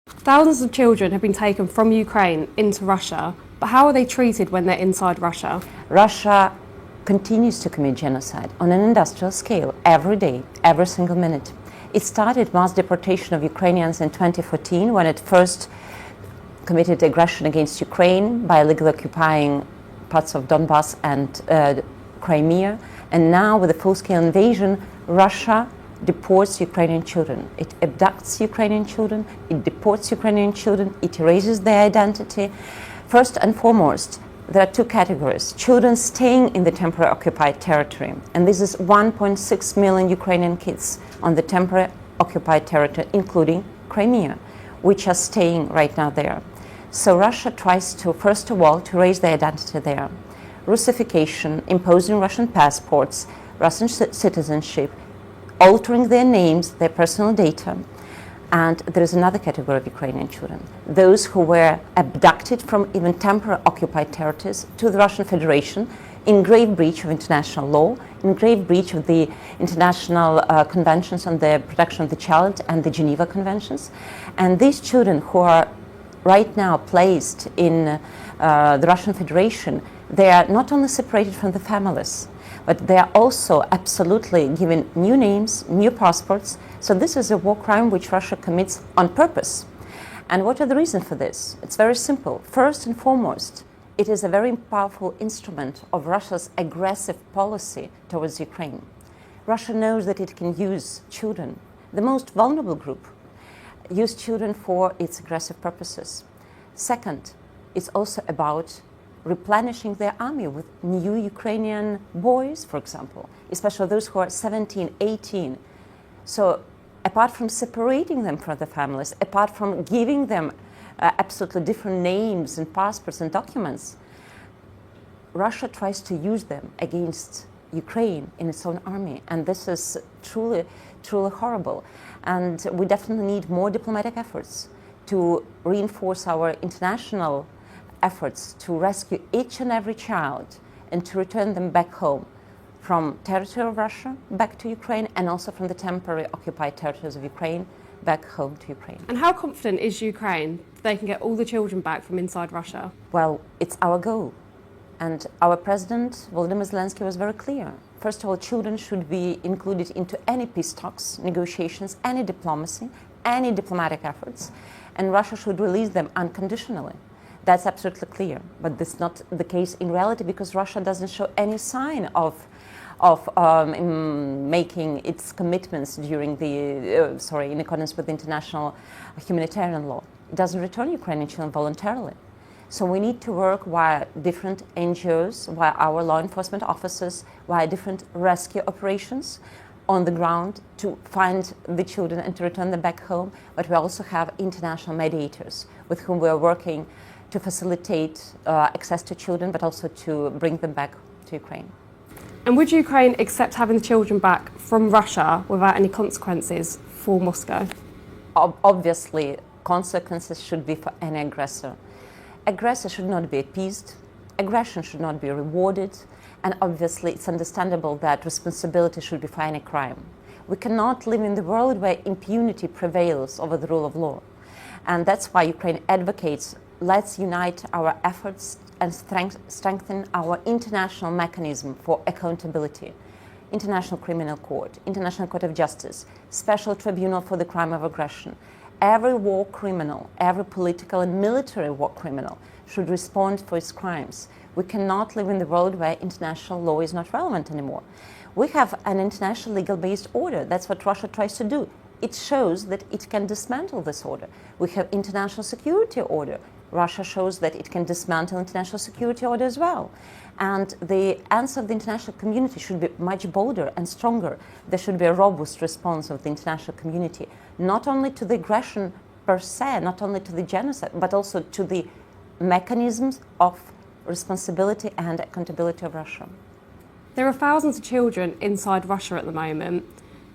Thousands of children have been taken from Ukraine into Russia, but how are they treated when they're inside Russia? Russia continues to commit genocide on an industrial scale every day, every single minute. It started mass deportation of Ukrainians in 2014 when it first committed aggression against Ukraine by illegally occupying parts of Donbass and Crimea. And now with the full-scale invasion, Russia deports Ukrainian children. It abducts Ukrainian children, it deports Ukrainian children, it erases their identity. First and foremost, there are two categories. Children staying in the temporary occupied territory, and this is 1.6 million Ukrainian kids on the temporary occupied territory, including Crimea, which are staying right now there. So Russia tries to, first of all, to erase their identity there. Russification, imposing Russian passports, Russian citizenship, altering their names, their personal data. And there is another category of Ukrainian children, those who were abducted from even temporary occupied territories to the Russian Federation in grave breach of international law, in grave breach of the international conventions on the protection of the child and the Geneva Conventions. And these children who are right now placed in the Russian Federation, they are not only separated from the families, but they are also absolutely given new names, new passports. So this is a war crime which Russia commits on purpose. And what are the reasons for this? It's very simple. First and foremost, it is a very powerful instrument of Russia's aggressive policy towards Ukraine. Russia knows that it can use children, the most vulnerable group, use children for its aggressive purposes. Second, it's also about replenishing their army with new Ukrainian boys, for example, especially those who are 17, 18. So apart from separating them from the families, apart from giving them absolutely different names and passports and documents, Russia tries to use them against Ukraine in its own army. And this is truly, truly horrible. And we definitely need more diplomatic efforts to reinforce our international efforts to rescue each and every child and to return them back home from territory of Russia back to Ukraine, and also from the temporary occupied territories of Ukraine back home to Ukraine. And how confident is Ukraine that they can get all the children back from inside Russia? Well, it's our goal. And our president, Volodymyr Zelensky, was very clear. First of all, children should be included into any peace talks, negotiations, any diplomacy, any diplomatic efforts, and Russia should release them unconditionally. That's absolutely clear, but that's not the case in reality, because Russia doesn't show any sign of making its commitments during the, in accordance with international humanitarian law. It doesn't return Ukrainian children voluntarily. So we need to work via different NGOs, via our law enforcement officers, via different rescue operations on the ground to find the children and to return them back home. But we also have international mediators with whom we are working to facilitate access to children, but also to bring them back to Ukraine. And would Ukraine accept having the children back from Russia without any consequences for Moscow? Obviously, consequences should be for any aggressor. Aggressor should not be appeased, aggression should not be rewarded, and obviously it's understandable that responsibility should be for any crime. We cannot live in the world where impunity prevails over the rule of law. And that's why Ukraine advocates, let's unite our efforts and strengthen our international mechanism for accountability. International Criminal Court, International Court of Justice, Special Tribunal for the Crime of Aggression. Every war criminal, every political and military war criminal should respond for its crimes. We cannot live in the world where international law is not relevant anymore. We have an international legal-based order. That's what Russia tries to do. It shows that it can dismantle this order. We have international security order. Russia shows that it can dismantle international security order as well. And the answer of the international community should be much bolder and stronger. There should be a robust response of the international community, not only to the aggression per se, not only to the genocide, but also to the mechanisms of responsibility and accountability of Russia. There are thousands of children inside Russia at the moment.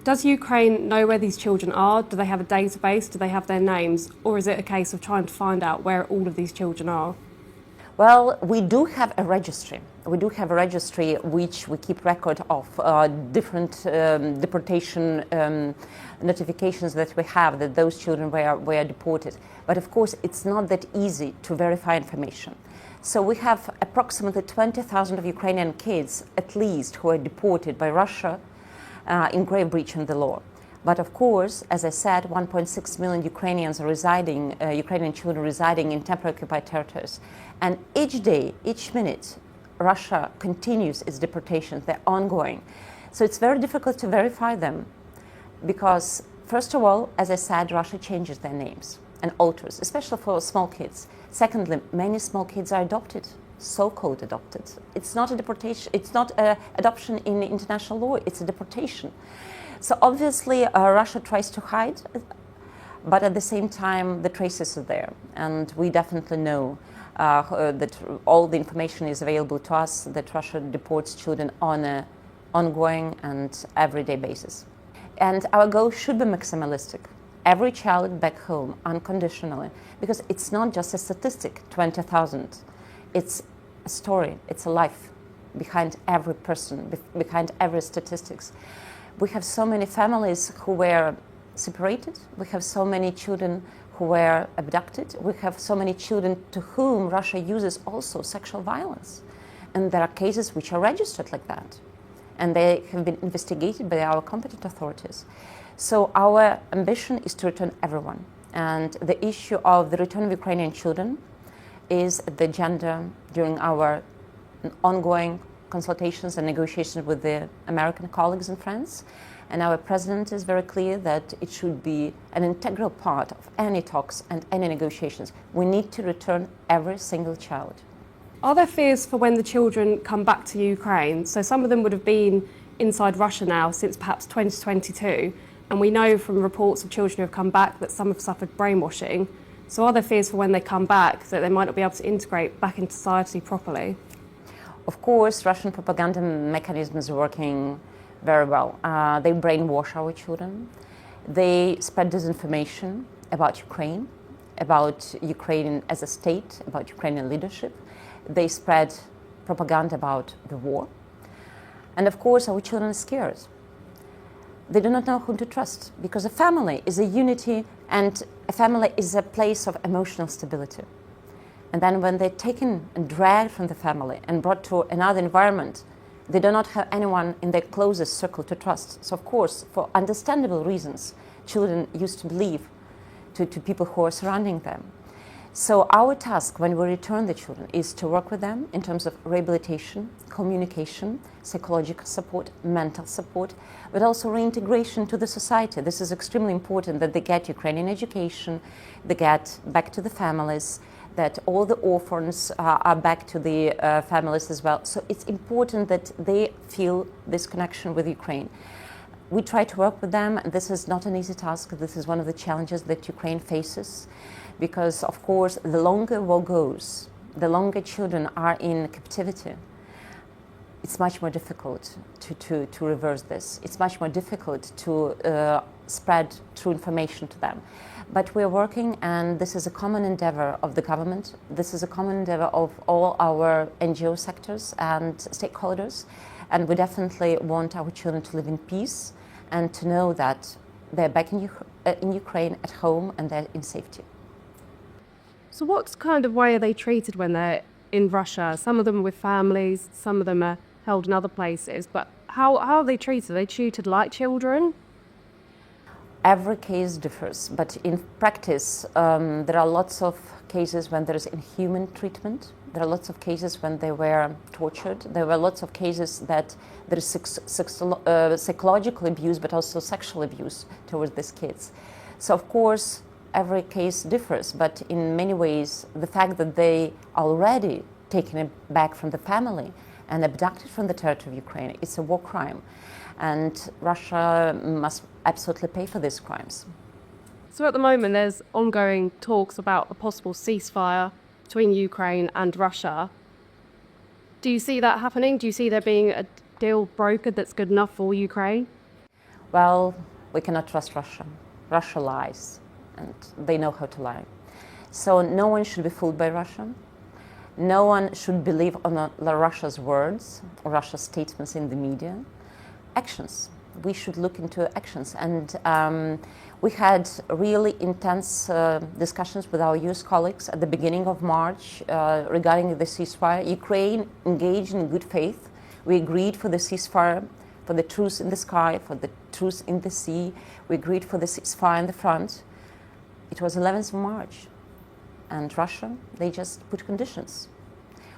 Does Ukraine know where these children are? Do they have a database? Do they have their names? Or is it a case of trying to find out where all of these children are? Well, we do have a registry. We do have a registry which we keep record of different deportation notifications that we have that those children were deported. But of course, it's not that easy to verify information. So we have approximately 20,000 of Ukrainian kids, at least, who are deported by Russia in grave breach of the law. But of course, as I said, 1.6 million Ukrainians are residing, Ukrainian children residing in temporarily occupied territories. And each day, each minute, Russia continues its deportations. They're ongoing. So it's very difficult to verify them because, first of all, as I said, Russia changes their names and alters, especially for small kids. Secondly, many small kids are adopted, so-called adopted. It's not a deportation, it's not an adoption in international law, it's a deportation. So obviously, Russia tries to hide, but at the same time, the traces are there. And we definitely know that all the information is available to us, that Russia deports children on an ongoing and everyday basis. And our goal should be maximalistic. Every child back home, unconditionally, because it's not just a statistic, 20,000. It's a story, it's a life behind every person, behind every statistics. We have so many families who were separated. We have so many children who were abducted. We have so many children to whom Russia uses also sexual violence. And there are cases which are registered like that. And they have been investigated by our competent authorities. So our ambition is to return everyone. And the issue of the return of Ukrainian children is the agenda during our ongoing consultations and negotiations with the American colleagues and friends. And our president is very clear that it should be an integral part of any talks and any negotiations. We need to return every single child. Are there fears for when the children come back to Ukraine? So some of them would have been inside Russia now since perhaps 2022. And we know from reports of children who have come back that some have suffered brainwashing. So are there fears for when they come back that they might not be able to integrate back into society properly? Of course, Russian propaganda mechanisms are working very well. They brainwash our children. They spread disinformation about Ukraine as a state, about Ukrainian leadership. They spread propaganda about the war. And of course, our children are scared. They do not know whom to trust because a family is a unity and a family is a place of emotional stability. And then when they're taken and dragged from the family and brought to another environment, they do not have anyone in their closest circle to trust. So of course, for understandable reasons, children used to believe to people who are surrounding them. So our task when we return the children is to work with them in terms of rehabilitation, communication, psychological support, mental support, but also reintegration to the society. This is extremely important that they get Ukrainian education, they get back to the families, that all the orphans are back to the families as well. So it's important that they feel this connection with Ukraine. We try to work with them, and this is not an easy task. This is one of the challenges that Ukraine faces, because of course, the longer war goes, the longer children are in captivity, it's much more difficult to reverse this. It's much more difficult to spread true information to them. But we're working, and this is a common endeavor of the government. This is a common endeavor of all our NGO sectors and stakeholders. And we definitely want our children to live in peace and to know that they're back in Ukraine at home and they're in safety. So what kind of way are they treated when they're in Russia? Some of them are with families, some of them are held in other places, but how are they treated? Are they treated like children? Every case differs, but in practice, there are lots of cases when there is inhuman treatment. There are lots of cases when they were tortured. There were lots of cases that there is psychological abuse, but also sexual abuse towards these kids. So of course, every case differs, but in many ways, the fact that they are already taken back from the family and abducted from the territory of Ukraine, it's a war crime. And Russia must absolutely pay for these crimes. So at the moment, there's ongoing talks about a possible ceasefire between Ukraine and Russia. Do you see that happening? Do you see there being a deal brokered that's good enough for Ukraine? Well, we cannot trust Russia. Russia lies, and they know how to lie. So no one should be fooled by Russia. No one should believe on Russia's words, or Russia's statements in the media. Actions. We should look into actions. And we had really intense discussions with our US colleagues at the beginning of March regarding the ceasefire. Ukraine engaged in good faith. We agreed for the ceasefire, for the truce in the sky, for the truce in the sea. We agreed for the ceasefire in the front. It was 11th of March. And Russia, they just put conditions.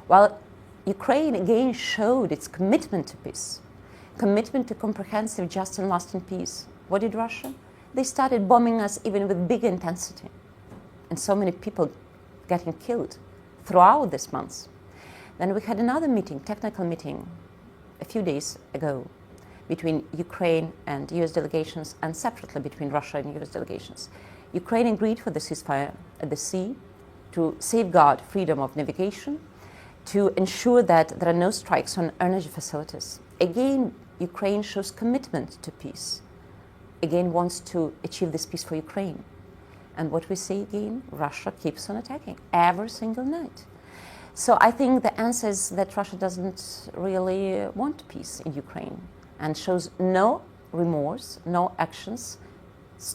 While Ukraine again showed its commitment to peace, commitment to comprehensive, just and lasting peace. What did Russia? They started bombing us even with big intensity. And so many people getting killed throughout this month. Then we had another meeting, technical meeting, a few days ago between Ukraine and US delegations, and separately between Russia and US delegations. Ukraine agreed for the ceasefire at the sea to safeguard freedom of navigation, to ensure that there are no strikes on energy facilities. Again, Ukraine shows commitment to peace. Again, wants to achieve this peace for Ukraine. And what we see again, Russia keeps on attacking every single night. So I think the answer is that Russia doesn't really want peace in Ukraine and shows no remorse, no actions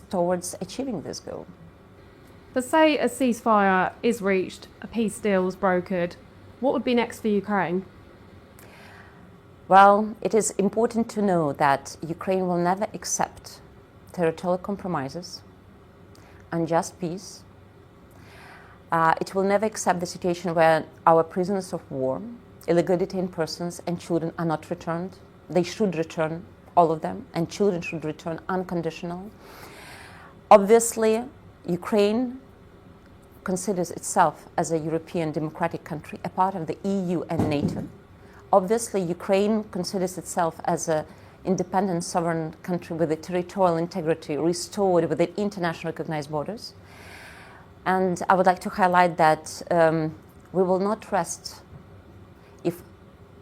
towards achieving this goal. But say a ceasefire is reached, a peace deal is brokered, what would be next for Ukraine? Well, it is important to know that Ukraine will never accept territorial compromises, unjust peace. It will never accept the situation where our prisoners of war, illegally detained persons and children are not returned. They should return, all of them, and children should return unconditionally. Obviously, Ukraine considers itself as a European democratic country, a part of the EU and NATO. Obviously, Ukraine considers itself as an independent, sovereign country with the territorial integrity restored within internationally recognized borders. And I would like to highlight that we will not rest if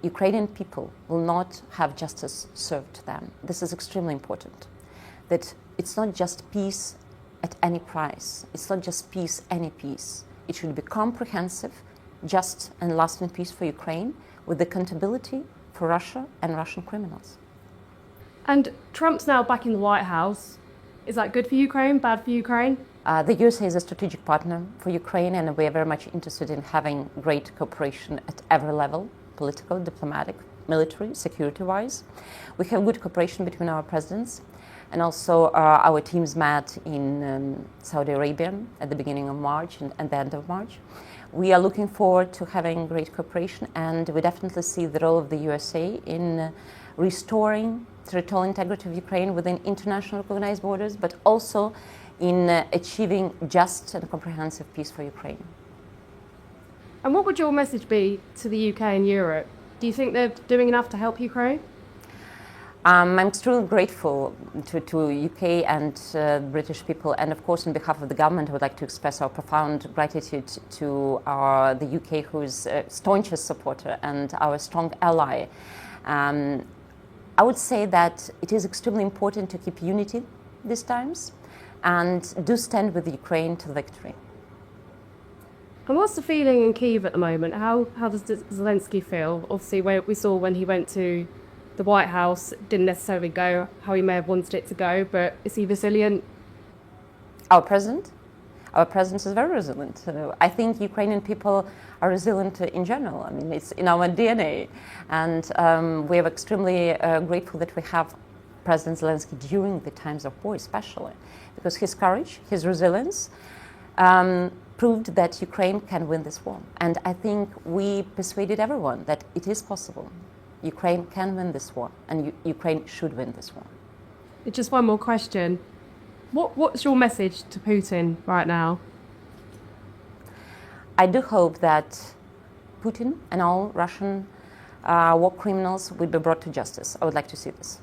Ukrainian people will not have justice served to them. This is extremely important. That it's not just peace at any price. It's not just peace, any peace. It should be comprehensive, just and lasting peace for Ukraine with accountability for Russia and Russian criminals. And Trump's now back in the White House. Is that good for Ukraine, bad for Ukraine? The USA is a strategic partner for Ukraine, and we are very much interested in having great cooperation at every level, political, diplomatic, military, security-wise. We have good cooperation between our presidents, and also our teams met in Saudi Arabia at the beginning of March and the end of March. We are looking forward to having great cooperation, and we definitely see the role of the USA in restoring territorial integrity of Ukraine within international recognized borders, but also in achieving just and comprehensive peace for Ukraine. And what would your message be to the UK and Europe? Do you think they're doing enough to help Ukraine? I'm extremely grateful to UK and British people, and of course on behalf of the government I would like to express our profound gratitude to the UK, who is a staunchest supporter and our strong ally. I would say that it is extremely important to keep unity these times and do stand with Ukraine to victory. And what's the feeling in Kyiv at the moment? How does Zelensky feel? Obviously, we saw when he went to the White House, it didn't necessarily go how he may have wanted it to go, but is he resilient? Our president is very resilient. I think Ukrainian people are resilient in general. I mean, it's in our DNA. And we are extremely grateful that we have President Zelensky during the times of war, especially, because his courage, his resilience, proved that Ukraine can win this war. And I think we persuaded everyone that it is possible. Ukraine can win this war, and Ukraine should win this war. Just one more question. What's your message to Putin right now? I do hope that Putin and all Russian war criminals will be brought to justice. I would like to see this.